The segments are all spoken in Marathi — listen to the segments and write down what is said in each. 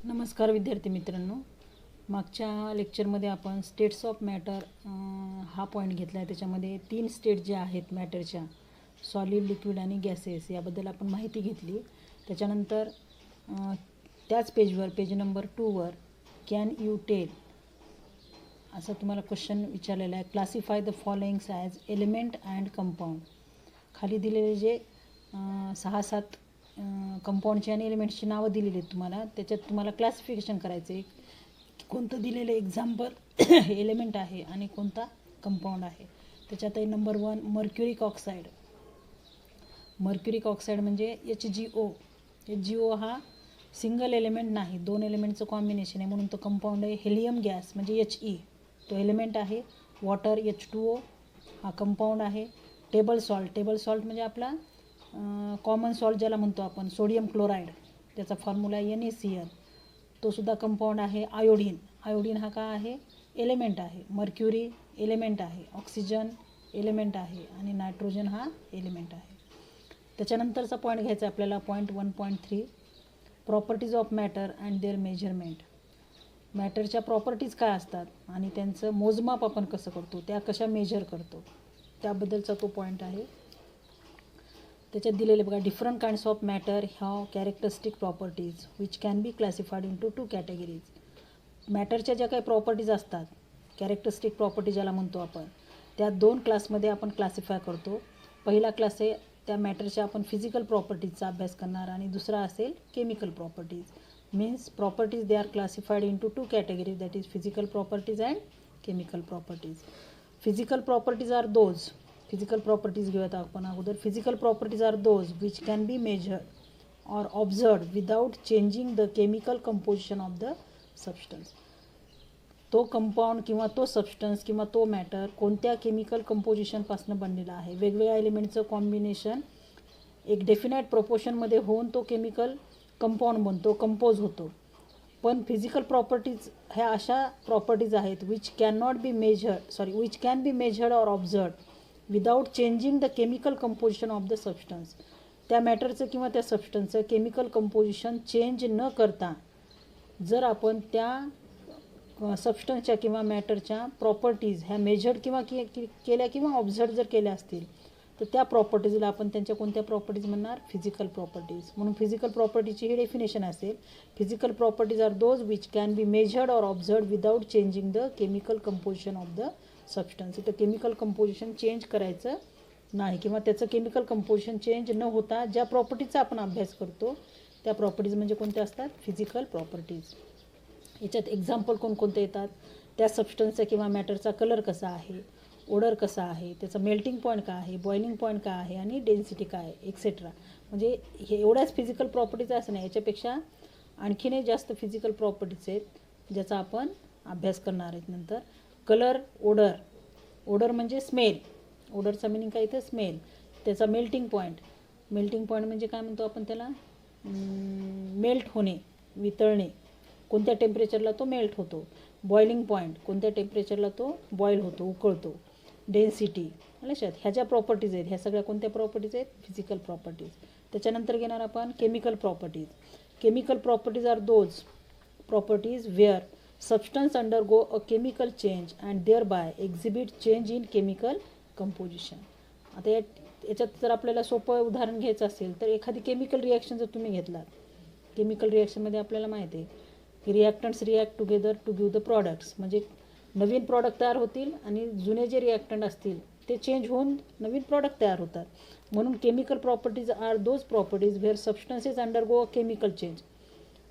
नमस्कार विद्यार्थी मित्रांनो, मागच्या लेक्चरमध्ये आपण स्टेट्स ऑफ मॅटर हा पॉईंट घेतला आहे. त्याच्यामध्ये 3 स्टेट ज्या आहेत मॅटरच्या, सॉलिड, लिक्विड आणि गॅसेस, याबद्दल आपण माहिती घेतली. त्याच्यानंतर त्याच पेजवर, पेज नंबर 2वर कॅन यू टेल असा तुम्हाला क्वेश्चन विचारलेला आहे. Classify the followings as element and compound. खाली दिलेले जे 6-7 कंपाऊंडची आणि एलिमेंट्सची नावं दिलेली आहेत तुम्हाला. त्याच्यात तुम्हाला क्लासिफिकेशन करायचं आहे, कोणतं दिलेलं एक्झाम्पल एलिमेंट आहे आणि कोणता कंपाऊंड आहे. त्याच्यात आहे number 1 mercuric oxide. Mercuric oxide म्हणजे HgO. HgO हा सिंगल एलिमेंट नाही, 2 एलिमेंटचं कॉम्बिनेशन आहे, म्हणून तो कंपाऊंड आहे. हेलियम गॅस म्हणजे He, तो एलिमेंट आहे. वॉटर H2O हा कंपाऊंड आहे. टेबल सॉल्ट म्हणजे आपला कॉमन सॉल्ट ज्याला म्हणतो आपण, सोडियम क्लोराईड, त्याचा फॉर्म्युला NaCl, तो सुद्धा कंपाऊंड आहे. आयोडीन हा का आहे, एलिमेंट आहे. मर्क्युरी एलिमेंट आहे. ऑक्सिजन एलिमेंट आहे आणि नायट्रोजन हा एलिमेंट आहे. त्याच्यानंतरचा पॉईंट घ्यायचा आपल्याला, point 1.3 properties of matter and their measurement. मॅटरच्या प्रॉपर्टीज काय असतात आणि त्यांचं मोजमाप आपण कसं करतो, त्या कशा मेजर करतो, त्याबद्दलचा तो पॉईंट आहे. त्याच्यात दिलेले बघा, different kinds of matter have characteristic properties which can be classified into 2 categories. मॅटरच्या ज्या काही प्रॉपर्टीज असतात, कॅरेक्टरिस्टिक प्रॉपर्टी ज्याला म्हणतो आपण, त्या 2 क्लासमध्ये आपण क्लासिफाय करतो. पहिला क्लास आहे त्या मॅटरच्या आपण फिजिकल प्रॉपर्टीजचा अभ्यास करणार आणि दुसरा असेल chemical properties. Means properties they are classified into 2 categories, that is physical properties and chemical properties. Physical properties are those, physical properties घेऊयात आपण अगोदर. Physical properties are those which can be measured or observed without changing the chemical composition of the substance. तो कंपाऊंड किंवा तो सबस्टन्स किंवा तो मॅटर कोणत्या केमिकल कंपोजिशनपासून बनलेला आहे. वेगवेगळ्या एलिमेंटचं कॉम्बिनेशन एक डेफिनाईट प्रोपोर्शनमध्ये होऊन तो केमिकल कंपाऊंड बनतो, कंपोज होतो. पण फिजिकल प्रॉपर्टीज ह्या अशा प्रॉपर्टीज आहेत which can be measured or observed without changing the chemical composition of the substance. त्या मॅटरचं किंवा त्या सबस्टन्सचं केमिकल कंपोजिशन चेंज न करता जर आपण त्या सबस्टन्सच्या किंवा मॅटरच्या प्रॉपर्टीज ह्या मेजर्ड किंवा केल्या किंवा ऑब्झर्व जर केल्या असतील, तर त्या प्रॉपर्टीजला आपण त्यांच्या कोणत्या प्रॉपर्टीज म्हणणार, फिजिकल प्रॉपर्टीज. म्हणून फिजिकल प्रॉपर्टीची ही डेफिनेशन असेल, physical properties are those which can be measured or observe without changing the chemical composition of the substance. इथं केमिकल कंपोजिशन चेंज करायचं नाही किंवा त्याचं केमिकल कंपोजिशन चेंज न होता ज्या प्रॉपर्टीचा आपण अभ्यास करतो त्या प्रॉपर्टीज म्हणजे कोणत्या असतात, फिजिकल प्रॉपर्टीज. याच्यात एक्झाम्पल कोणकोणते येतात, त्या सबस्टन्सचा किंवा मॅटरचा कलर कसा आहे, ओडर कसा आहे, त्याचा मेल्टिंग पॉईंट काय आहे, बॉइलिंग पॉईंट काय आहे आणि डेन्सिटी काय आहे, एक्सेट्रा. म्हणजे हे एवढ्याच फिजिकल प्रॉपर्टीज असं नाही, याच्यापेक्षा आणखीनही जास्त फिजिकल प्रॉपर्टीज आहेत ज्याचा आपण अभ्यास करणार आहेत नंतर. कलर, ओडर म्हणजे स्मेल, ओडरचा मिनिंग काय इथं, स्मेल. त्याचा मेल्टिंग पॉईंट म्हणजे काय म्हणतो आपण त्याला, मेल्ट होणे, वितळणे, कोणत्या टेम्परेचरला तो मेल्ट होतो. बॉइलिंग पॉईंट, कोणत्या टेम्परेचरला तो बॉईल होतो, उकळतो. डेन्सिटी, लक्षात. ह्या ज्या प्रॉपर्टीज आहेत ह्या सगळ्या कोणत्या प्रॉपर्टीज आहेत, फिजिकल प्रॉपर्टीज. त्याच्यानंतर घेणार आपण chemical properties. Chemical properties are those properties where substance undergo a chemical change and thereby exhibit change in chemical composition. आता याच्यात जर आपल्याला सोपं उदाहरण घ्यायचं असेल तर एखादी केमिकल रिॲक्शन जर तुम्ही घेतलात, केमिकल रिॲक्शनमध्ये आपल्याला माहिती आहे की reactants react together to give the products. म्हणजे नवीन प्रॉडक्ट तयार होतील आणि जुने जे रिॲक्टंट असतील ते चेंज होऊन नवीन प्रॉडक्ट तयार होतात. म्हणून chemical properties are those properties where substances undergo a chemical change,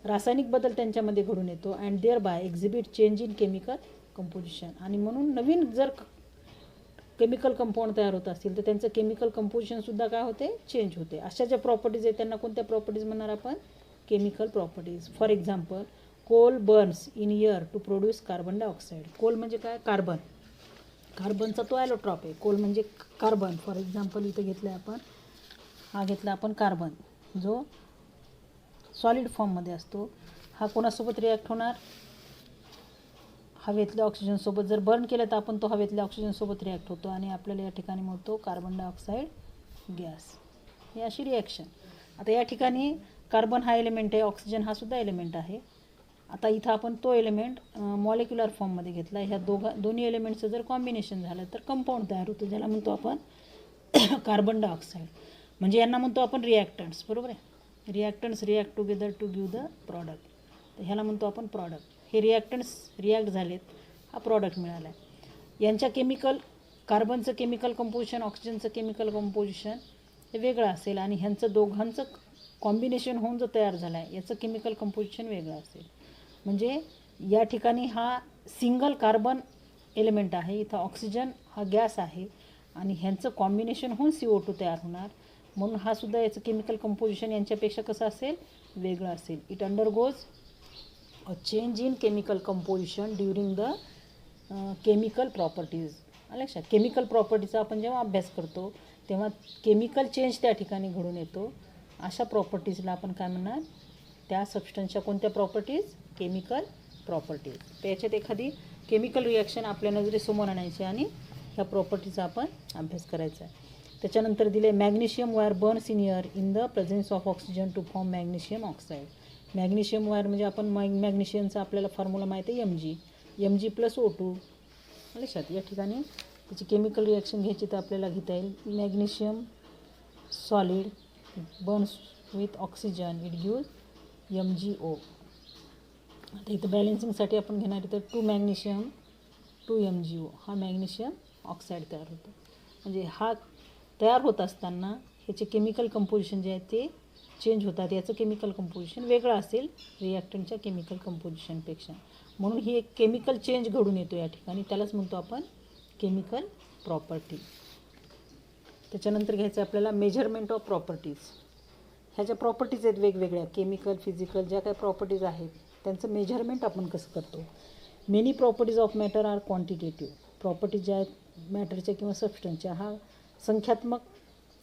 रासायनिक बदल त्यांच्यामध्ये घडून येतो, and thereby exhibit change in chemical composition. आणि म्हणून नवीन जर केमिकल कंपाऊंड तयार होत असतील तर त्यांचं केमिकल कंपोजिशनसुद्धा काय होते, चेंज होते. अशा ज्या प्रॉपर्टीज आहेत त्यांना कोणत्या प्रॉपर्टीज म्हणणार आपण, chemical properties. For example, coal burns in air to produce carbon dioxide. Coal म्हणजे काय, कार्बन, कार्बनचा तो ॲलोट्रॉप आहे. कोल म्हणजे कार्बन. फॉर एक्झाम्पल इथं घेतलं आहे आपण, हा घेतला आपण कार्बन, जो सॉलिड फॉर्ममध्ये असतो. हा कोणासोबत रिॲक्ट होणार, हवेतल्या ऑक्सिजनसोबत. जर बर्न केलं तर आपण तो हवेतल्या ऑक्सिजनसोबत रिॲक्ट होतो आणि आपल्याला या ठिकाणी मिळतो कार्बन डायऑक्साईड गॅस. ही अशी रिॲक्शन. आता या ठिकाणी कार्बन हा एलिमेंट आहे, ऑक्सिजन हा सुद्धा एलिमेंट आहे. आता इथं आपण तो एलिमेंट मॉलिक्युलर फॉर्ममध्ये घेतला. ह्या दोन्ही एलिमेंटचं जर कॉम्बिनेशन झालं तर कंपाऊंड तयार होतं, ज्याला म्हणतो आपण कार्बन डायऑक्साईड. म्हणजे यांना म्हणतो आपण रिॲक्टंट्स, बरोबर आहे. Reactants react together to give the product. तर ह्याला म्हणतो आपण प्रॉडक्ट. हे रिॲक्टंट्स रिॲक्ट झालेत, हा प्रॉडक्ट मिळाला आहे. यांच्या कार्बनचं केमिकल कंपोजिशन, ऑक्सिजनचं केमिकल कंपोजिशन हे वेगळं असेल आणि ह्यांचं दोघांचं कॉम्बिनेशन होऊन जो तयार झाला आहे याचं केमिकल कंपोजिशन वेगळं असेल. म्हणजे या ठिकाणी हा सिंगल कार्बन एलिमेंट आहे, इथं ऑक्सिजन हा गॅस आहे आणि ह्यांचं कॉम्बिनेशन होऊन CO2 तयार होणार. म्हणून हा सुद्धा याचं केमिकल कंपोजिशन यांच्यापेक्षा कसं असेल, वेगळं असेल. It undergoes a change in chemical composition during the chemical properties. लक्षात, केमिकल प्रॉपर्टीचा आपण जेव्हा अभ्यास करतो तेव्हा केमिकल चेंज त्या ठिकाणी घडून येतो. अशा प्रॉपर्टीजला आपण काय म्हणणार, त्या सबस्टन्सच्या कोणत्या प्रॉपर्टीज, केमिकल प्रॉपर्टीज. तर याच्यात एखादी केमिकल रिॲक्शन आपल्या नजरेसमोर आणायची आणि ह्या प्रॉपर्टीचा आपण अभ्यास करायचा आहे. त्याच्यानंतर दिले magnesium wire Burns in air in the presence of oxygen two form magnesium oxide. Magnesium wire म्हणजे आपण मॅग्नेशियमचा आपल्याला फॉर्म्युला माहिती आहे, Mg+O2. लक्षात, या ठिकाणी त्याची केमिकल रिॲक्शन घ्यायची तर आपल्याला घेता येईल. Magnesium solid Burns with oxygen, it gives MgO. आता इथं बॅलेन्सिंगसाठी आपण घेणार तर 2 मॅग्नेशियम 2 MgO, हा मॅग्नेशियम ऑक्साईड तयार होतो. म्हणजे हा तयार होत असताना ह्याचे केमिकल कंपोजिशन जे आहे ते चेंज होतात. याचं केमिकल कंपोजिशन वेगळं असेल रिॲक्टंटच्या केमिकल कंपोजिशनपेक्षा. म्हणून ही एक केमिकल चेंज घडून येतो या ठिकाणी, त्यालाच म्हणतो आपण केमिकल प्रॉपर्टी. त्याच्यानंतर घ्यायचं आपल्याला मेजरमेंट ऑफ प्रॉपर्टीज. ह्या ज्या प्रॉपर्टीज आहेत वेगवेगळ्या केमिकल फिजिकल ज्या काही प्रॉपर्टीज आहेत त्यांचं मेजरमेंट आपण कसं करतो. Many properties of matter are quantitative. Properties ज्या आहेत मॅटरच्या किंवा सबस्टन्सच्या हा संख्यात्मक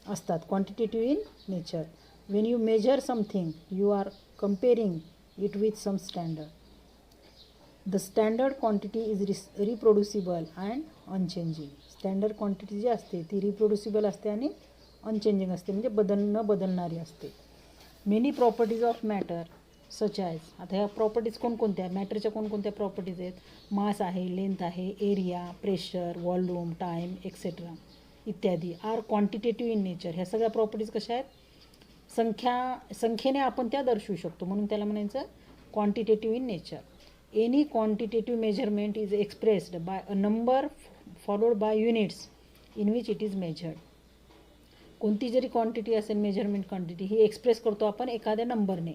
असतात, quantitative in nature. When you measure something you are comparing it with some standard. The standard quantity is reproducible and unchanging. Standard quantity जी असते ती रिप्रोड्युसिबल असते आणि अनचेंजिंग असते, म्हणजे बदलणारी असते. Many properties of matter such as. आता ह्या प्रॉपर्टीज कोणकोणत्या, मॅटरच्या कोणकोणत्या प्रॉपर्टीज आहेत, मास आहे, लेंथ आहे, area, pressure, volume, time etcetera इत्यादी, आर क्वांटिटेटिव्ह इन नेचर. ह्या सगळ्या प्रॉपर्टीज कशा आहेत, संख्येने आपण त्या दर्शवू शकतो, म्हणून त्याला म्हणायचं quantitative in nature. Any quantitative measurement is expressed by a number followed by units in which it is measured. कोणती जरी क्वांटिटी असेल मेजरमेंट क्वांटिटी ही एक्सप्रेस करतो आपण एखाद्या नंबरने,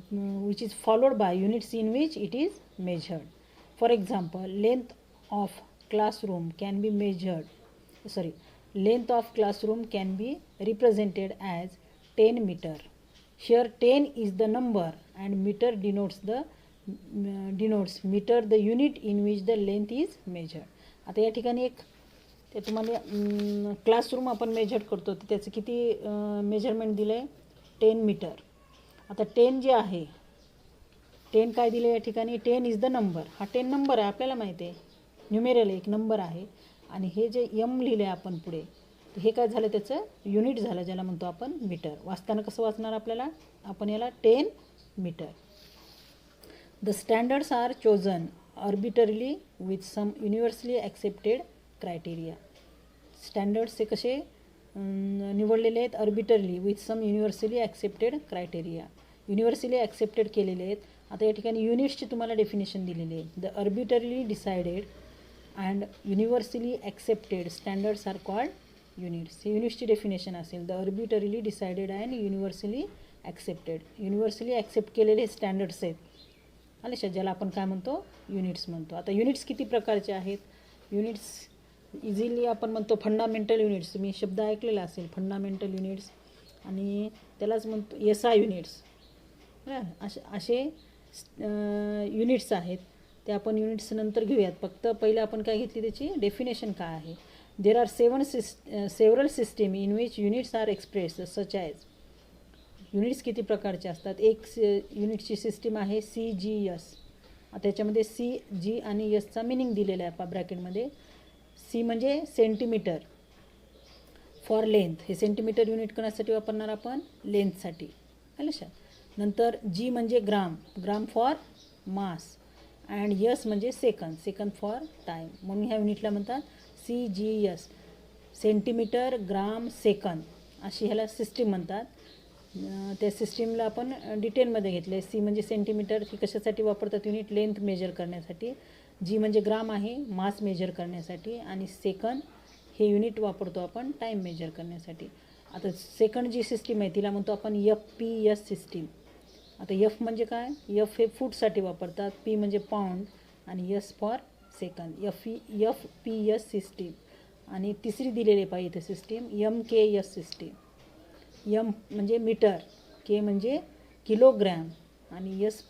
which is followed by units in which it is measured. For example, length of classroom can be length of classroom can be represented as 10 meter. Here 10 is the number and meter denotes meter, the unit in which the length is measured. आता या ठिकाणी एक ते तुम्हाला क्लासरूम आपण मेजर करतो तर त्याचं किती मेजरमेंट दिलं आहे, 10 मीटर. आता 10 जे आहे 10 काय दिलं या ठिकाणी, 10 इज द नंबर. हा 10 नंबर आहे आपल्याला माहिती आहे, न्यूमेरल एक नंबर आहे. आणि हे जे M लिहिलं आहे आपण पुढे हे काय झालं, त्याचं युनिट झालं ज्याला म्हणतो आपण मीटर. वाचताना कसं वाचणार आपल्याला, आपण याला 10 metre. The standards are chosen arbitrarily with some universally accepted criteria. Standards हे कसे निवडलेले आहेत, arbitrarily with some universally accepted criteria, universally accepted केलेले आहेत. आता या ठिकाणी युनिट्सची तुम्हाला डेफिनेशन दिलेली आहे. The arbitrarily decided and universally accepted standards are called units. हे युनिट्सची डेफिनेशन असेल. The arbitrarily decided and universally accepted, universally accept केलेले स्टँडर्ड्स आहेत आले ज्याला आपण काय म्हणतो, युनिट्स म्हणतो. आता युनिट्स किती प्रकारचे आहेत, युनिट्स इझिली आपण म्हणतो फंडामेंटल युनिट्स. तुम्ही शब्द ऐकलेला असेल फंडामेंटल युनिट्स, आणि त्यालाच म्हणतो SI युनिट्स. असे युनिट्स आहेत, ते आपण युनिट्स नंतर घेऊयात. फक्त पहिलं आपण काय घेतली त्याची डेफिनेशन काय आहे. There are several system in which units are express such as. Units किती प्रकारचे असतात, एक युनिटची सिस्टीम आहे CGS. त्याच्यामध्ये CG आणि Sचा मिनिंग दिलेला आहे ब्रॅकेटमध्ये. C म्हणजे सेंटीमीटर फॉर लेंथ, हे सेंटीमीटर युनिट कोणासाठी वापरणार आपण, लेंथसाठी. लक्षात. नंतर जी म्हणजे gram, gram for mass, and S म्हणजे सेकंद, सेकंद फॉर टाईम. म्हणून ह्या युनिटला म्हणतात CGS, सेंटीमीटर ग्राम सेकंद, अशी ह्याला सिस्टीम म्हणतात. त्या सिस्टीमला आपण डिटेलमध्ये घेतलं आहे. सी म्हणजे सेंटीमीटर, ही कशासाठी वापरतात युनिट? लेंथ मेजर करण्यासाठी. जी म्हणजे ग्राम आहे, मास मेजर करण्यासाठी. आणि सेकंद हे युनिट वापरतो आपण टाईम मेजर करण्यासाठी. आता सेकंड जी सिस्टीम आहे तिला म्हणतो आपण FPS सिस्टीम. आता एफ म्हणजे काय? एफ हे फूटसाठी वापरतात, पी म्हणजे पाऊंड आणि S for second. FPS system. आणि तिसरी दिलेली पाहिजे इथे सिस्टीम MKS सिस्टीम. एम म्हणजे मीटर, के म्हणजे किलोग्रॅम आणि एस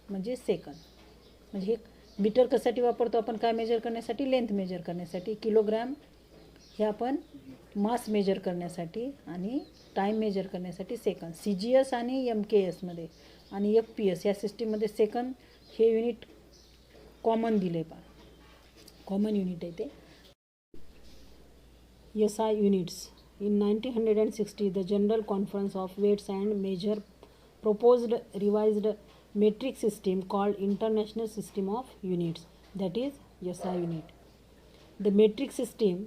म्हणजे सेकंद. म्हणजे हे मीटर कशासाठी वापरतो आपण? काय मेजर करण्यासाठी? लेंथ मेजर करण्यासाठी. किलोग्रॅम हे आपण मास मेजर करण्यासाठी आणि टाईम मेजर करण्यासाठी सेकंद. CGS आणि MKSमध्ये आणि FPS या सिस्टीममध्ये सेकंद हे युनिट कॉमन दिले पा, कॉमन युनिट आहे ते. SI units. In 1960, the General Conference of Weights and Measure proposed revised metric system called International System of Units, that is SI unit. The metric system,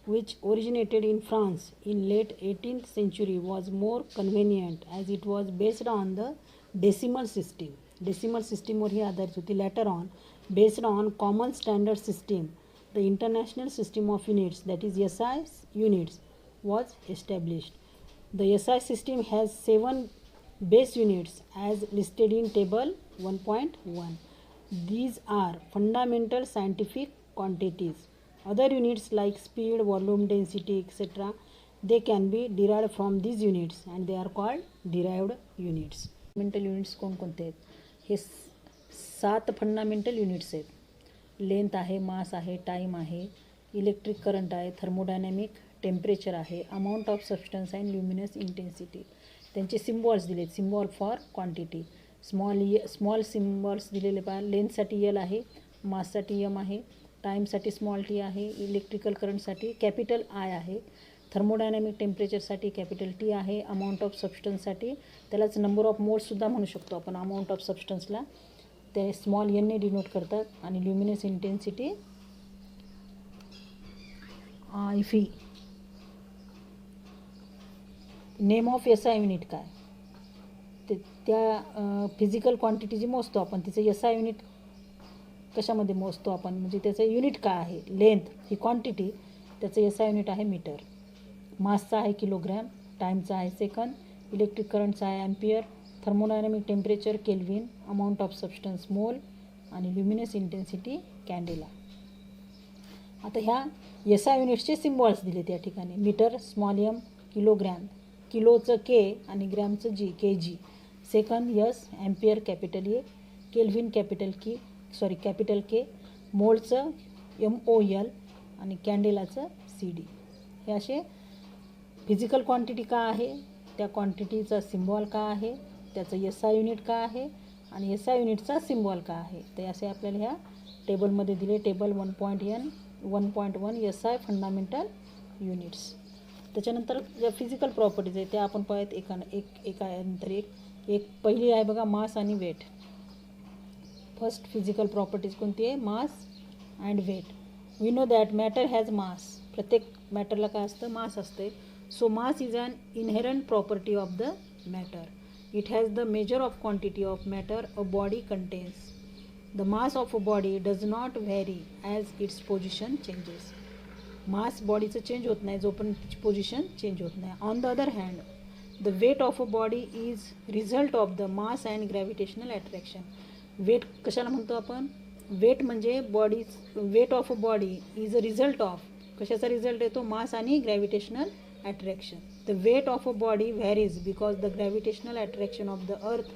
which originated in France in late 18th century, was more convenient as it was based on the decimal system. Decimal system वर ही आधारित होती. Later on, based on common standard system, the International System of Units, that is SI units, was established. The SI system has 7 base units as listed in table 1.1. These are fundamental scientific quantities. Other units like speed, volume, density, etc., they can be derived from these units and they are called derived units. Fundamental units कोणकोणते आहेत? हे 7 फंडामेंटल युनिट्स आहेत. लेंथ आहे, मास आहे, टाईम आहे, इलेक्ट्रिक करंट आहे, थर्मोडायनॅमिक, टेम्परेचर आहे, amount of substance and luminous intensity. त्यांचे सिम्बॉल्स दिलेत. Symbol for quantity. Small symbols दिलेले पहा. लेंथसाठी L आहे, माससाठी M आहे, टाईमसाठी स्मॉल t आहे, इलेक्ट्रिकल करंटसाठी कॅपिटल I आहे, थर्मोडायनॅमिक टेम्परेचरसाठी कॅपिटल T आहे, अमाऊंट ऑफ सबस्टन्ससाठी त्यालाच नंबर ऑफ मोल्ससुद्धा म्हणू शकतो आपण अमाऊंट ऑफ सबस्टन्सला, ते स्मॉल n ने डिनोट करतात. आणि luminous intensity IFE. Name of SI unit काय? ते त्या फिजिकल क्वांटिटी जी मोजतो आपण तिचं SI युनिट कशामध्ये मोजतो आपण? म्हणजे त्याचं युनिट काय आहे? लेंथ ही क्वांटिटी, त्याचं SI युनिट आहे मीटर. मासचा आहे किलोग्रॅम, टाईमचा आहे सेकंद, इलेक्ट्रिक करंटचा आहे ampere, thermodynamic temperature kelvin, amount of substance mole आणि ल्युमिनस इंटेन्सिटी कॅन्डेला. आता ह्या SI युनिट्सचे सिम्बॉल्स दिले त्या ठिकाणी. मीटर स्मॉल m, किलोग्रॅम, किलोचं K आणि ग्रॅमचं G, kg, second S, ampere capital A, kelvin capital K, मोलचं MOL आणि कॅन्डेलाचं CD. हे असे फिजिकल क्वांटिटी का आहे, त्या क्वांटिटीचा सिम्बॉल का आहे, त्याचं SI युनिट का आहे आणि SI युनिटचा सिम्बॉल का आहे, ते असे आपल्याला ह्या टेबलमध्ये दिले. Table 1.1 SI fundamental units. त्याच्यानंतर ज्या फिजिकल प्रॉपर्टीज आहेत त्या आपण पाहत एकानंतर एक. पहिली आहे बघा मास आणि वेट. फर्स्ट फिजिकल प्रॉपर्टीज कोणती आहे? Mass and weight. We know that matter has mass. प्रत्येक मॅटरला काय असतं? मास असते. So mass is an inherent property of the matter. It has the measure of quantity of matter a body contains. The mass of a body does not vary as its position changes. Mass बॉडीचं चेंज होत नाही जोपर्यंत तिची पोझिशन चेंज होत नाही. On the other hand, the weight of a body is result of the mass and gravitational attraction. Weight कशाला म्हणतो आपण? वेट म्हणजे weight of a body is a result of, कशाचा रिझल्ट येतो? मास आणि gravitational attraction. The weight of a body varies because the gravitational attraction of the earth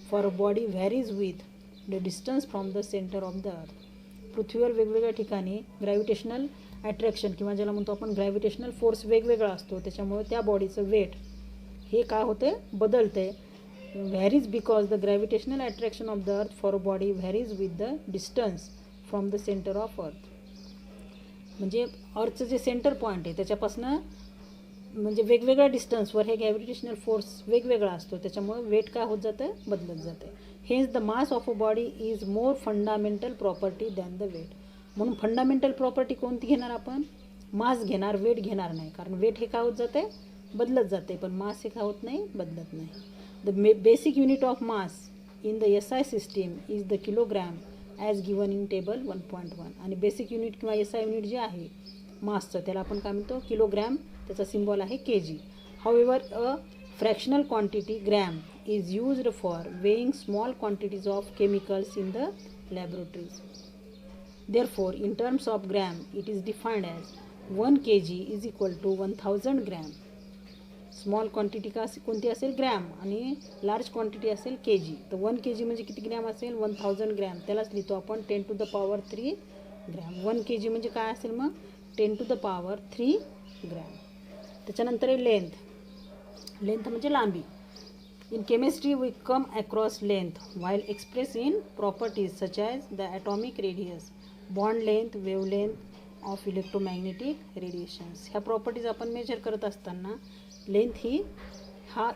for a body varies with the distance from the centre of the earth. पृथ्वीवर वेगवेगळ्या ठिकाणी ग्रॅव्हिटेशनल अट्रॅक्शन किंवा ज्याला म्हणतो आपण ग्रॅव्हिटेशनल फोर्स वेगवेगळा असतो. त्याच्यामुळे त्या बॉडीचं वेट हे काय होते? बदलते. Varies because the gravitational attraction of the earth for a body varies with the distance from the centre of earth. म्हणजे अर्थचं जे सेंटर पॉईंट आहे त्याच्यापासून म्हणजे वेगवेगळ्या डिस्टन्सवर हे ग्रॅव्हिटेशनल फोर्स वेगवेगळा असतो, त्याच्यामुळे वेट काय होत जातं, बदलत जाते. Hence the mass of a body is more fundamental property than the weight. म्हणून फंडामेंटल प्रॉपर्टी कोणती घेणार आपण, मास घेणार, वेट घेणार नाही. कारण वेट हे काय होत जाते, बदलत जाते, पण मास हे काय होत नाही, बदलत नाही. The basic unit of mass in the SI system is the kilogram as given in table 1.1. आणि बेसिक युनिट किंवा SI युनिट जे आहे मासचं, त्याला आपण काय म्हणतो, किलोग्रॅम. त्याचा सिम्बॉल आहे kg. However a fractional quantity gram is used for weighing small quantities of chemicals in the laboratories. Therefore, in terms of gram, it is defined as 1 kg is equal to 1000 gram. Small quantity का कोणती असेल, ग्रॅम, आणि लार्ज क्वांटिटी असेल kg. तर 1 kg म्हणजे किती ग्रॅम असेल, 1000 ग्रॅम. त्यालाच लिहितो आपण 10 to the power 3 gram. 1 kg म्हणजे काय असेल मग, 10 to the power 3 ग्रॅम. त्याच्यानंतर आहे लेंथ. लेंथ म्हणजे लांबी. In chemistry, we come across length while expressed in properties such as the atomic radius, bond length, wavelength of electromagnetic radiations. ह्या प्रॉपर्टीज आपण मेजर करत असताना लेंथ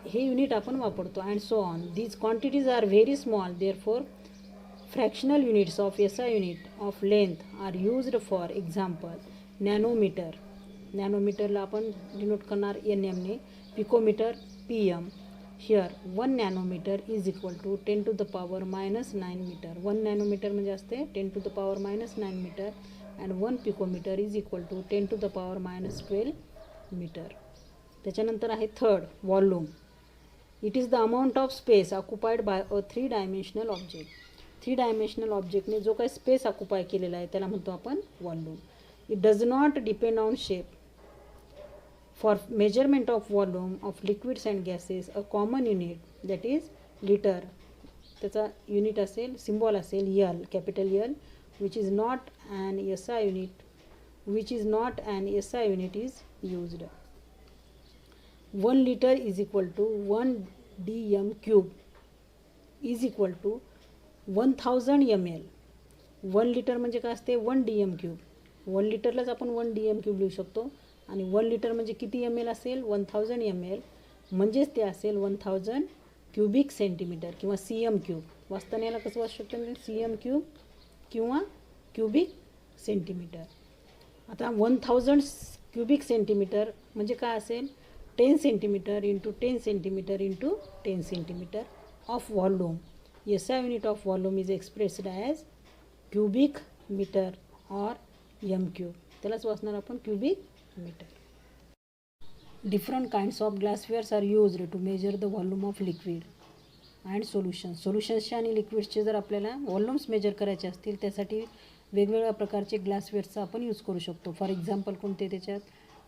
हे युनिट आपण वापरतो. And so on. These quantities are very small, therefore fractional units of SI unit of length are used. For example nanometre. नॅनोमीटरला आपण डिनोट करणार NM ने. Picometre PM. Here 1 nanometre is equal to 10 to the power -9 metre. 1 nanometre म्हणजे असते 10 to the power -9 metre. And 1 picometre is equal to 10 to the power -12 metre. त्याच्यानंतर आहे third, volume. It is the amount of space occupied by a 3 dimensional object. 3 dimensional ऑब्जेक्टने जो काही स्पेस ऑक्युपाय केलेला आहे त्याला म्हणतो आपण volume. It does not depend on shape. For measurement of volume of liquids and gases, a common unit, that is liter, त्याचा युनिट असेल, सिम्बॉल असेल L, capital L, which is not an SI unit is used. 1 liter is equal to 1 dm cube is equal to 1000 ml. 1 litre म्हणजे काय असते, 1 dm क्यूब. 1 लिटरलाच आपण 1 dm क्यूब लिहू शकतो. आणि 1 लिटर म्हणजे किती ml असेल, 1000 ml. म्हणजेच ते असेल 1000 क्युबिक सेंटीमीटर किंवा CM क्यूब. वाचताना याला कसं वाचू शकतो, CM क्यूब किंवा क्युबिक सेंटीमीटर. आता 1000 क्युबिक सेंटीमीटर म्हणजे काय असेल, 10 centimetre into 10 centimetre into 10 centimetre of volume. SI unit of volume is expressed as cubic metre or M cube. त्यालाच वाचणार आपण cubic metre. Different kinds of glasswares are used to measure the volume of liquid and solutions. सोल्युशन्सचे आणि लिक्विड्सचे जर आपल्याला व्हॉल्यूम्स मेजर करायचे असतील त्यासाठी वेगवेगळ्या प्रकारचे ग्लासवेअर्सचा आपण यूज करू शकतो. फॉर एक्झाम्पल कोणते त्याच्यात,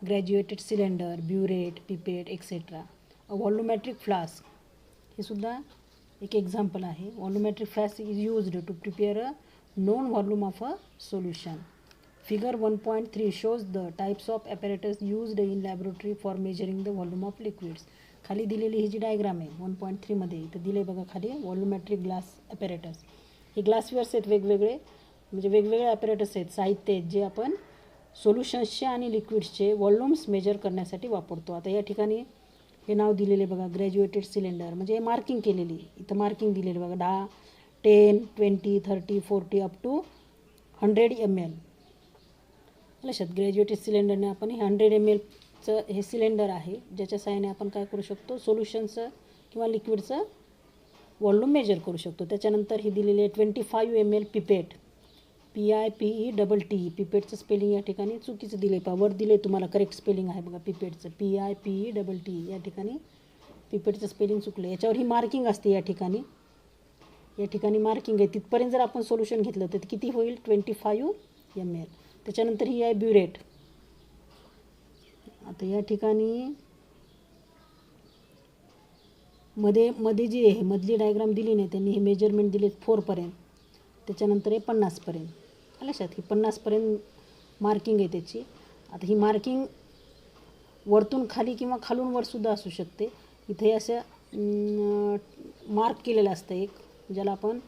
graduated cylinder, burette, pipette etcetera. Volumetric flask हे सुद्धा एक एक्झाम्पल आहे. Volumetric flask is used to prepare a known volume of a solution. Figure 1.3 shows the types of apparatus used in laboratory for measuring the volume of liquids. खाली दिलेली ही जी डायग्राम आहे 1.3 मध्ये, इथं दिले बघा खाली व्हॉल्यूमॅट्रिक ग्लास ॲपॅरेटस. हे ग्लासवेअर्स आहेत वेगवेगळे, म्हणजे वेगवेगळे ॲपॅरेटस आहेत, साहित्य आहेत जे आपण सोल्युशन्सचे आणि लिक्विड्सचे व्हॉल्यूम्स मेजर करण्यासाठी वापरतो. आता या ठिकाणी हे नाव दिलेले बघा, ग्रॅज्युएटेड सिलेंडर, म्हणजे हे मार्किंग केलेली, इथं मार्किंग दिलेली बघा 10, 20, 30, 40 अप टू 100 ml. लक्षात, ग्रॅज्युएटेड सिलेंडरने आपण हे 100 mlचं हे सिलेंडर आहे ज्याच्या साहाय्याने आपण काय करू शकतो, सोल्युशनचं किंवा लिक्विडचं व्हॉल्यूम मेजर करू शकतो. त्याच्यानंतर ही दिलेली आहे 25 ml पिपेट, PIPETT. पिपेटचं स्पेलिंग या ठिकाणी चुकीचं दिले, वर दिले तुम्हाला करेक्ट स्पेलिंग आहे बघा पिपेटचं, PIPETT. या ठिकाणी पिपेटचं स्पेलिंग चुकलं. याच्यावर ही मार्किंग असते, या ठिकाणी मार्किंग आहे. तिथपर्यंत जर आपण सोल्युशन घेतलं तर किती होईल, 25 ml. त्याच्यानंतर ही आहे ब्युरेट. आता या ठिकाणी मध्ये जी आहे मधली डायग्राम दिली नाही त्यांनी, हे मेजरमेंट दिले 4 पर्यंत. त्याच्यानंतर हे 50 पर्यंत. लक्षात, ही 50 पर्यंत मार्किंग आहे त्याची. आता ही मार्किंग वरतून खाली किंवा खालून वर सुद्धा असू शकते. इथे असं मार्क केलेलं असतं एक, ज्याला आपण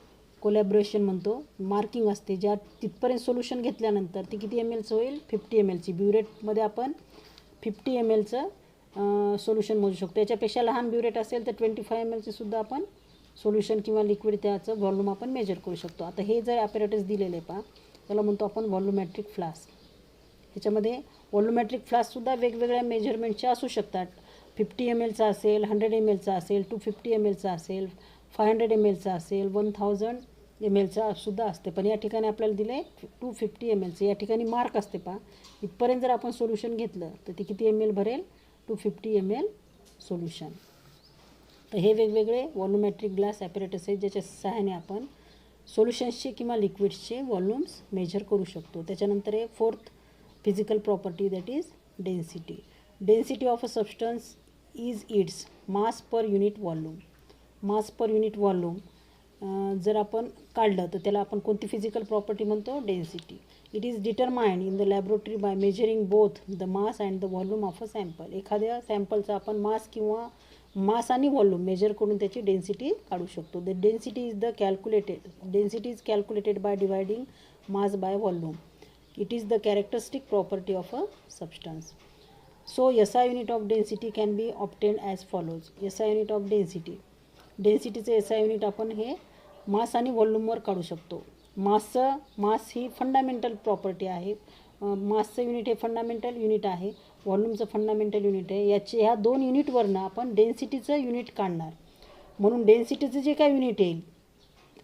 कोलॅबरेशन म्हणतो. मार्किंग असते ज्या तिथपर्यंत सोल्युशन घेतल्यानंतर ती किती mlचं होईल, 50 mlची. ब्युरेटमध्ये आपण 50 mlचं सोल्युशन मोजू शकतो. याच्यापेक्षा लहान ब्युरेट असेल तर 25 ml चे सुद्धा आपण सोल्युशन किंवा लिक्विड त्याचं व्हॉल्यूम आपण मेजर करू शकतो. आता हे जर ॲपॅरेटस दिलेलं आहे पहा, त्याला म्हणतो आपण व्हॉल्यूमॅट्रिक फ्लास्क. ह्याच्यामध्ये व्हॉल्यूमॅट्रिक फ्लास्कसुद्धा वेगवेगळ्या मेजरमेंटचे असू शकतात. 50 mlचा असेल, 100 mlचा असेल, 250 mlचा असेल, 500 mlचा असेल, 1000 mlचा सुद्धा असते. पण या ठिकाणी आपल्याला दिले 250 mlचे. या ठिकाणी मार्क असते पहा, इथपर्यंत जर आपण सोल्युशन घेतलं तर ते किती ml भरेल, 250 ml सोल्युशन. तर हे वेगवेगळे व्हॉल्यूमॅट्रिक ग्लास ॲपॅरेटस आहेत ज्याच्या सहाय्याने आपण सोल्युशन्सचे किंवा लिक्विड्सचे व्हॉल्यूम्स मेजर करू शकतो. त्याच्यानंतर आहे fourth physical property, that is density. Density of a substance is its mass per unit volume. Mass per unit volume जर आपण काढलं तर त्याला आपण कोणती फिजिकल प्रॉपर्टी म्हणतो, density. It is determined in the laboratory by measuring both the mass and the volume of a sample. एखाद्या सॅम्पलचा आपण मास किंवा मास आणि व्हॉल्यूम मेजर करून त्याची डेन्सिटी काढू शकतो. The density is calculated by dividing mass by volume. It is the characteristic property of a substance. So SI unit of density can be obtained as follows. SI unit of density, डेन्सिटीचे SI युनिट आपण हे मास आणि व्हॉल्यूमवर काढू शकतो. मास ही फंडामेंटल प्रॉपर्टी आहे. मासचं युनिट हे फंडामेंटल युनिट आहे, व्हॉल्यूमचं फंडामेंटल युनिट आहे. ह्या दोन युनिटवरनं आपण डेन्सिटीचं युनिट काढणार. म्हणून डेन्सिटीचं जे काय युनिट येईल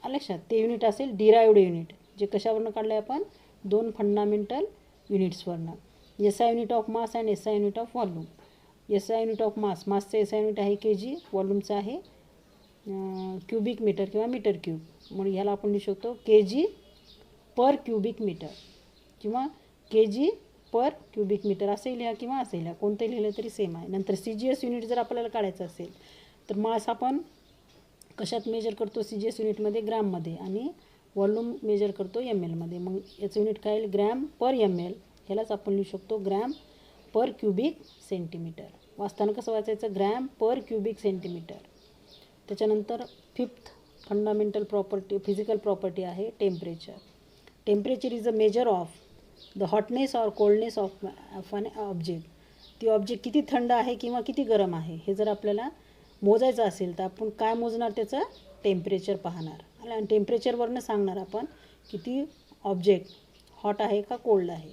लक्षात, ते युनिट असेल डिराइव्ड युनिट, जे कशावरनं काढलं आहे आपण, दोन फंडामेंटल युनिट्सवरनं. SI unit of mass and SI unit of volume. SI unit of मासचं SI युनिट आहे kg, व्हॉल्यूमचं आहे क्युबिक मीटर किंवा मीटर क्यूब. म्हणून ह्याला आपण लिहू शकतो kg पर क्युबिक मीटर किंवा kg पर क्युबिक मीटर असे लिहा किंवा असे लिहा, कोणतंही लिहिलं तरी सेम आहे. नंतर CGS युनिट जर आपल्याला काढायचं असेल तर मास आपण कशात मेजर करतो, CGS युनिटमध्ये ग्रॅममध्ये, आणि व्हॉल्यूम मेजर करतो ml मध्ये. मग याचं युनिट काय येईल, ग्रॅम पर ml. ह्यालाच आपण लिहू शकतो ग्रॅम पर क्युबिक सेंटीमीटर. वाचताना कसं वाचायचं, ग्रॅम पर क्युबिक सेंटीमीटर. त्याच्यानंतर fifth fundamental property, physical property आहे temperature. Temperature is a measure of the hotness or coldness of an object. ती ऑब्जेक्ट किती थंड आहे किंवा किती गरम आहे हे जर आपल्याला मोजायचं असेल तर आपण काय मोजणार, त्याचं टेम्परेचर पाहणार आणि टेम्परेचरवरनं सांगणार आपण किती ऑब्जेक्ट हॉट आहे का कोल्ड आहे.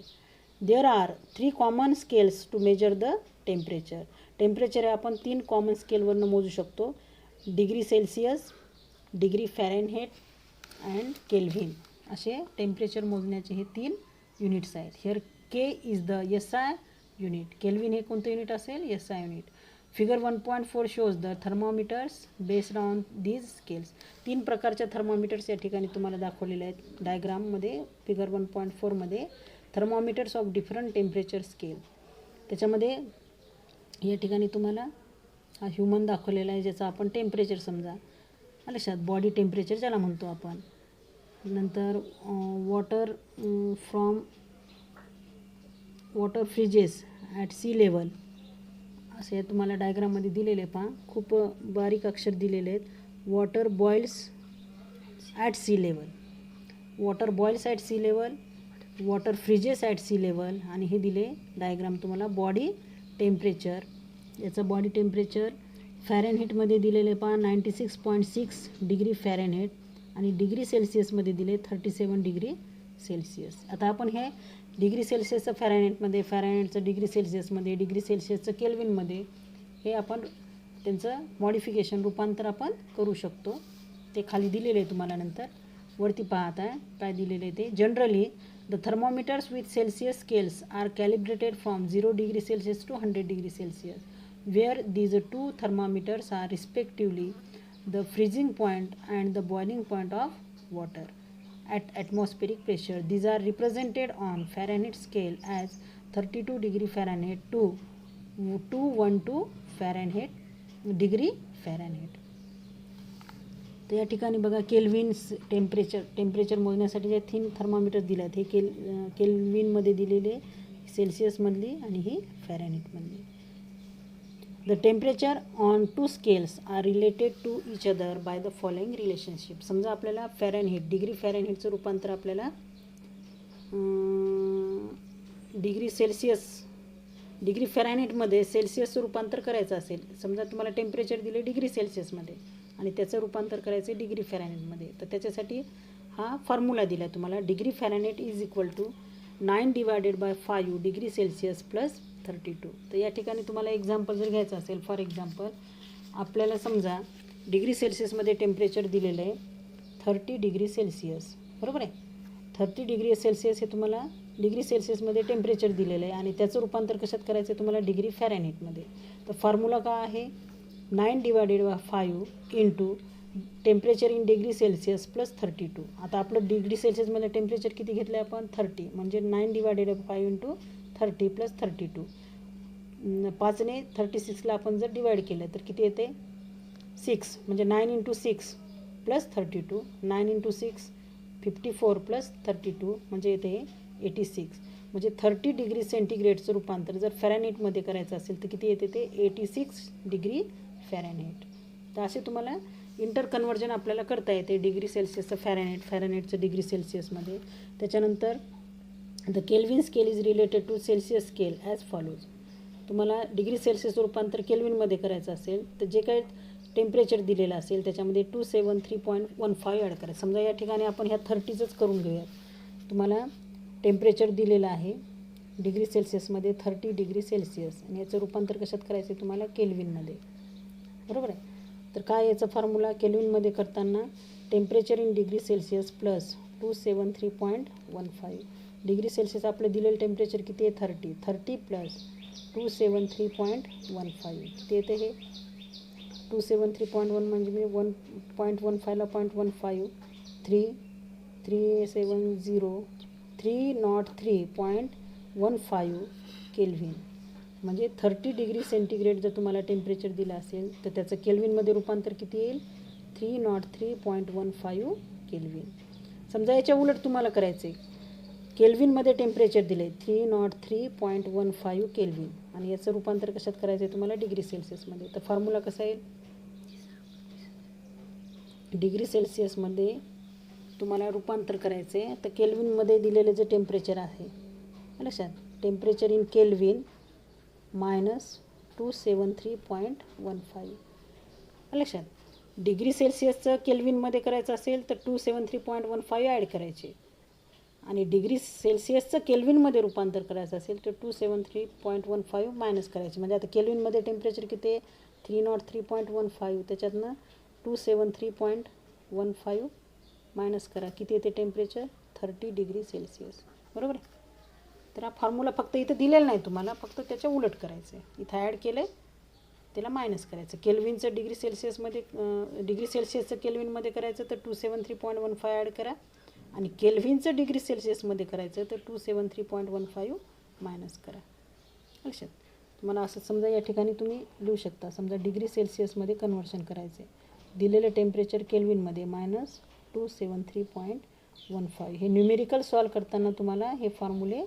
There are 3 common scales to measure the temperature. Temperature हे आपण 3 कॉमन स्केलवरनं मोजू शकतो, degree Celsius, degree Fahrenheit and kelvin. असे टेम्परेचर मोजण्याचे हे 3 युनिट्स आहेत. Here K is the SI unit. Kelvin हे कोणतं युनिट असेल, SI unit. Figure 1.4 shows the thermometers based on these scales. 3 प्रकारच्या थर्मोमीटर्स या ठिकाणी तुम्हाला दाखवलेले आहेत डायग्राममध्ये. फिगर 1.4मध्ये thermometers of different temperature scale. त्याच्यामध्ये या ठिकाणी तुम्हाला हा ह्युमन दाखवलेला आहे ज्याचा आपण टेम्परेचर समजा लक्षात, बॉडी टेम्परेचर ज्याला म्हणतो आपण. नंतर water freezes at sea level असे तुम्हाला डायग्राममध्ये दिलेले पहा, खूप बारीक अक्षर दिलेले आहेत. Water boils at sea level, water boils at sea level, water freezes at sea level, आणि हे दिले डायग्राम तुम्हाला बॉडी टेम्परेचर. याचं बॉडी टेम्परेचर फॅरेनहीटमध्ये दिलेले पहा 96.6 डिग्री फॅरेनहीट आणि डिग्री सेल्सिअसमध्ये दिले 37 डिग्री सेल्सिअस. आता आपण हे डिग्री सेल्सिअसचं फॅरेनहीटमध्ये, फॅरेनहीटचं डिग्री सेल्सिअसमध्ये, डिग्री सेल्सिअसचं केल्विनमध्ये हे आपण त्यांचं मॉडिफिकेशन रूपांतर आपण करू शकतो. ते खाली दिलेले आहे तुम्हाला, नंतर वरती पाहत आहे काय दिलेले आहे ते. Generally the thermometers with Celsius scales are calibrated from 0 degree Celsius to 100 degree Celsius, where these 2 thermometers are respectively the freezing point and the boiling point of water at atmospheric pressure. These are represented on Fahrenheit scale as 32 degree Fahrenheit to 212 Fahrenheit degree Fahrenheit. तर या ठिकाणी बघा केल्विन टेम्परेचर मोजण्यासाठी जे 3 थर्मोमीटर दिले आहेत, हे केल्विनमध्ये दिलेले, सेल्सिअसमधली आणि ही फॅरेनहीटमधली. The temperature on 2 scales are related to each other by the following relationship. समजा आपल्याला फॅरेनहीट, डिग्री फॅरेनहीटचं रूपांतर आपल्याला डिग्री सेल्सिअस डिग्री फॅरनहीटमध्ये सेल्सिअसचं रूपांतर करायचं असेल, समजा तुम्हाला टेम्परेचर दिले डिग्री सेल्सिअसमध्ये आणि त्याचं रूपांतर करायचं आहे डिग्री फॅरनहीटमध्ये, तर त्याच्यासाठी हा फॉर्म्युला दिला आहे तुम्हाला. Degree Fahrenheit is equal to 9 divided by 5 degree Celsius plus 32. तर या ठिकाणी तुम्हाला एक्झाम्पल जर घ्यायचं असेल, फॉर एक्झाम्पल आपल्याला समजा डिग्री सेल्सिअसमध्ये टेम्परेचर दिलेलं आहे 30 डिग्री सेल्सिअस, बरोबर आहे. 30 डिग्री सेल्सिअस हे तुम्हाला डिग्री सेल्सिअसमध्ये टेम्परेचर दिलेलं आहे आणि त्याचं रूपांतर कशात करायचं आहे तुम्हाला डिग्री फॅरनहीटमध्ये. तर फॉर्म्युला काय आहे 9 divided by 5 into temperature in degree Celsius plus 32. आता आपलं डिग्री सेल्सिअसमध्ये टेम्परेचर किती घेतलं आहे आपण 30, म्हणजे 9 डिवायडेड बाय 5 इंटू 30 प्लस 32. 5ने 36ला आपण जर डिवाईड केलं तर किती येते 6, म्हणजे 9 इंटू 6 प्लस 32. 9 इंटू 6 54 प्लस 32 म्हणजे येते 86. म्हणजे 30 डिग्री सेंटीग्रेडचं रूपांतर जर फॅरनहीटमध्ये करायचं असेल तर किती येते ते 86 डिग्री फॅरनहीट. तर असे तुम्हाला इंटर कन्वर्जन आपल्याला करता येते डिग्री सेल्सिअसचं फॅरनहीटचं डिग्री सेल्सिअसमध्ये. त्याच्यानंतर the Kelvin scale is related to Celsius scale as follows. तुम्हाला डिग्री सेल्सिअसचं रूपांतर केल्विनमध्ये करायचं असेल तर जे काही टेम्परेचर दिलेलं असेल त्याच्यामध्ये 273.15 ॲड करायचं. समजा या ठिकाणी आपण ह्या 30चंच करून घेऊयात. तुम्हाला टेम्परेचर दिलेलं आहे डिग्री सेल्सिअसमध्ये 30 डिग्री सेल्सिअस आणि याचं रूपांतर कशात करायचं आहे तुम्हाला केल्विनमध्ये, बरोबर आहे. तर काय याचं फॉर्म्युला केल्विनमध्ये करताना temperature in degree Celsius plus 273.15. Degree Celsius आपलं दिलेलं टेम्परेचर किती आहे 30 प्लस 273.15 किती येते हे 273.1 म्हणजे मी 1.15ला 0.15 303.15 केल्विन. म्हणजे 30 डिग्री सेंटीग्रेड जर तुम्हाला टेम्परेचर दिलं असेल तर त्याचं केल्विनमध्ये रूपांतर किती येईल 303.15 केल्विन. समजा याच्या उलट तुम्हाला करायचं आहे, केल्विनमध्ये टेम्परेचर दिले 303.15 केल्विन आणि याचं रूपांतर कशात करायचं आहे तुम्हाला डिग्री सेल्सिअसमध्ये. तर फॉर्म्युला कसा येईल डिग्री सेल्सिअसमध्ये तुम्हाला रूपांतर करायचं आहे. तर केल्विनमध्ये दिलेलं जे टेम्परेचर आहे लक्षात, टेम्परेचर इन केल्विन मायनस 273.15 लक्षात. डिग्री सेल्सिअसचं केल्विनमध्ये करायचं असेल तर 273.15 ॲड करायचे आणि डिग्री सेल्सिअसचं केल्विनमध्ये रूपांतर करायचं असेल तर 273.15 मायनस करायचे. म्हणजे आता केल्विनमध्ये टेम्परेचर किती आहे 303.15 त्याच्यातनं 273.15 मायनस करा किती येते टेम्परेचर 30 डिग्री सेल्सिअस, बरोबर आहे. तर हा फॉर्म्युला फक्त इथं दिलेला नाही तुम्हाला, फक्त त्याच्या उलट करायचं आहे. इथं ॲड केलं आहे त्याला मायनस करायचं. केल्विनचं डिग्री सेल्सिअसचं केल्विनमध्ये करायचं तर 273.15 ॲड करा आणि केल्विनचं डिग्री सेल्सिअसमध्ये करायचं तर 273.15 मायनस करा. लक्षात तुम्हाला असं समजा या ठिकाणी तुम्ही लिहू शकता. समजा डिग्री सेल्सिअसमध्ये कन्व्हर्शन करायचं आहे, दिलेलं टेम्परेचर केल्विनमध्ये मायनस 273.15. हे न्यूमेरिकल सॉल्व करताना तुम्हाला हे फॉर्म्युले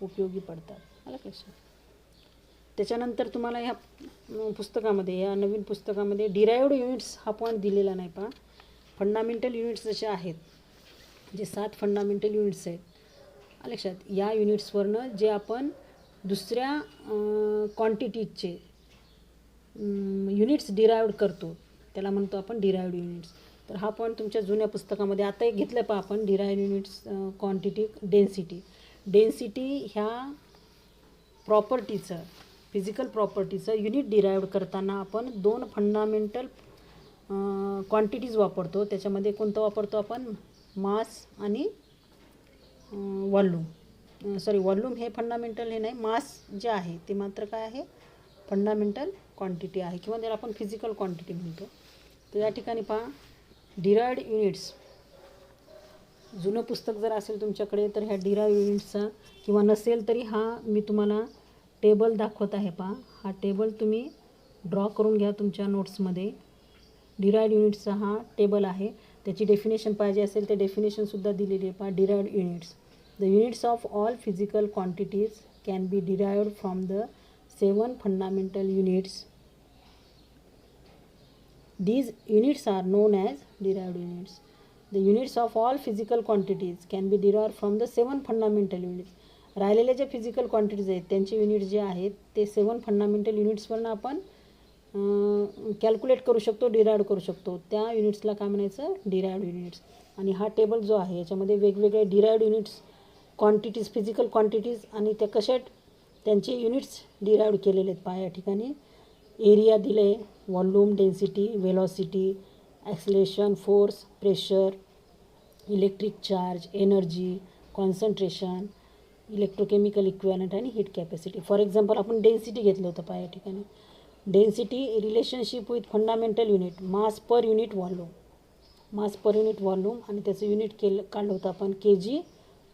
उपयोगी पडतात, आलं लक्षात. त्याच्यानंतर तुम्हाला ह्या पुस्तकामध्ये या नवीन पुस्तकामध्ये डिराइव्ड युनिट्स हा पॉईंट दिलेला नाही पहा. फंडामेंटल युनिट्स जसे आहेत, जे 7 फंडामेंटल युनिट्स आहेत लक्षात, या युनिट्सवरनं जे आपण दुसऱ्या क्वांटिटीजचे युनिट्स डिराइव्ड करतो त्याला म्हणतो आपण डिराइव्ड युनिट्स. तर हा पॉईंट तुमच्या जुन्या पुस्तकामध्ये आता एक घेतलं पहा आपण डिराइव्ड युनिट्स क्वांटिटी डेन्सिटी ह्या प्रॉपर्टीचं फिजिकल प्रॉपर्टीचं युनिट डिराइव्ड करताना आपण 2 फंडामेंटल क्वांटिटीज वापरतो. त्याच्यामध्ये कोणतं वापरतो आपण मास आणि व्हॉल्यूम हे फंडामेंटल हे नाही, मास जे आहे ते मात्र काय आहे फंडामेंटल क्वांटिटी आहे किंवा त्याला आपण फिजिकल क्वांटिटी म्हणतो. तर या ठिकाणी पहा डिराइव्ड युनिट्स जुनं पुस्तक जर असेल तुमच्याकडे तर ह्या डिराइव्ड युनिट्सचा किंवा नसेल तरी हा मी तुम्हाला टेबल दाखवत आहे पहा. हा टेबल तुम्ही ड्रॉ करून घ्या तुमच्या नोट्समध्ये. डिराइव्ड युनिट्सचा हा टेबल आहे, त्याची डेफिनेशन पाहिजे असेल तर डेफिनेशनसुद्धा दिलेली आहे पहा. Derived units the units of all physical quantities can be derived from the 7 fundamental units. These units are known as derived units. The units of all physical quantities can be derived from the 7 fundamental units. राहिलेले जे फिजिकल क्वांटिटीज आहेत त्यांचे युनिट जे आहेत ते 7 फंडामेंटल युनिट्सवरनं आपण कॅल्क्युलेट करू शकतो, डिराईव्ह करू शकतो. त्या युनिट्सला काय म्हणायचं, डिराईव्ड युनिट्स. आणि हा टेबल जो आहे याच्यामध्ये वेगवेगळे derived units, quantities, physical quantities आणि त्या कशा त्यांचे युनिट्स डिराईव्ह केलेले आहेत. या ठिकाणी एरिया दिलं आहे, volume, density, velocity, acceleration, force, pressure, electric charge, energy, concentration, electrochemical equivalent आणि हीट कॅपॅसिटी. फॉर एक्झाम्पल आपण डेन्सिटी घेतलं होतं या ठिकाणी. Density relationship with fundamental unit, mass per unit volume, mass per unit volume, आणि त्याचं युनिट काढलं होतं आपण kg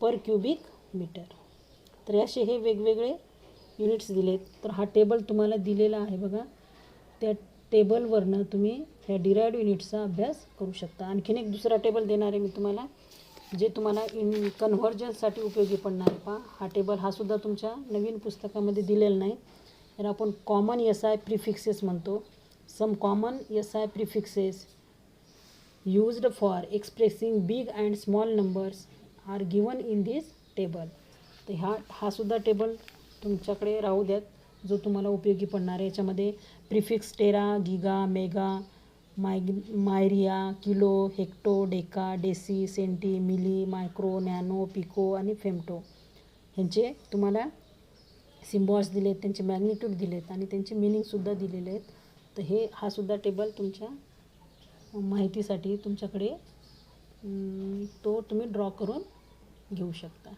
पर क्युबिक मीटर. तर असे हे वेगवेगळे युनिट्स दिलेत. तर हा टेबल तुम्हाला दिलेला आहे बघा. त्या टेबलवरनं तुम्ही ह्या डिराईव्ड युनिट्सचा अभ्यास करू शकता. आणखीन एक दुसरा टेबल देणार आहे मी तुम्हाला, जे तुम्हाला कन्व्हर्जन्ससाठी उपयोगी पडणार आहे. पहा हा टेबल, हा सुद्धा तुमच्या नवीन पुस्तकामध्ये दिलेला नाही. तर आपण कॉमन SI प्रिफिक्सेस म्हणतो. Some common SI prefixes used for expressing big and small numbers are given in this table. तर हा सुद्धा टेबल तुमच्याकडे राहू द्यात, जो तुम्हाला उपयोगी पडणार आहे. याच्यामध्ये prefix tera, giga, mega, myria, kilo, hecto, deca, deci, centi, milli, micro, nano, pico आणि फेमटो ह्यांचे तुम्हाला सिम्बॉल्स दिलेत, त्यांचे मॅग्निट्यूड दिलेत आणि त्यांचे मिनिंगसुद्धा दिलेले आहेत. तर हा सुद्धा टेबल तुमच्या माहितीसाठी तुमच्याकडे तो तुम्ही ड्रॉ करून घेऊ शकता.